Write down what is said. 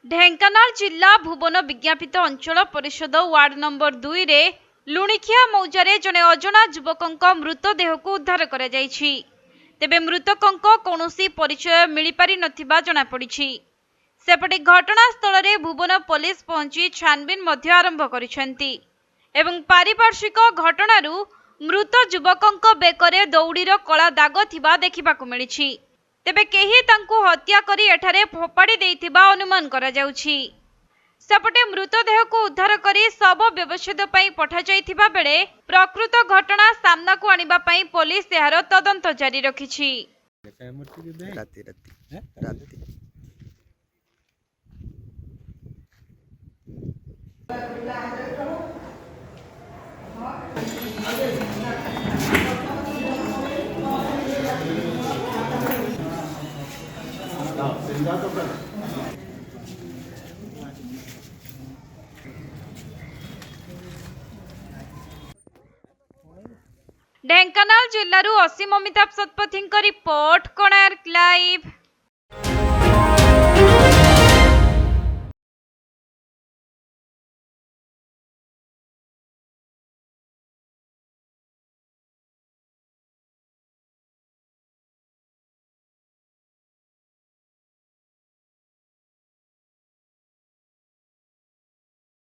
ढेंकानाल जिला भुवन विज्ञापित अंचल परिषद वार्ड नंबर 2 रे लुणिखिया मौजारे जने अजना युवकंक मृतदेह को उद्धार करा जायछि। तेबे मृतकंक कौनसी परिचय मिली पारि नथिबा जଣା पड़िछि। सेपटे घटनास्थल रे भुवन पुलिस पहुंची छानबीन मध्य आरंभ करिसेंती एवं पारिपार्श्विक घटनारू मृत युवकंक बेकरे दौड़ीर कला दाग थिबा देखिबाकु मिलिछि। तेबे केही तांकु हत्या करी एठारे फोपाड़ी देइथिबा अनुमान करा जाउछि। सेपटे मृतदेह को उद्धार करी शव व्यवच्छेद पई पठा जाइथिबा बेले प्रकृत घटना सामना को आनिबा पई पुलिस एहार तदंत जारी रखिछि। ढेंकानाल जिल्लारू असीम अमिताभ शतपथी रिपोर्ट कोणार्क लाइव।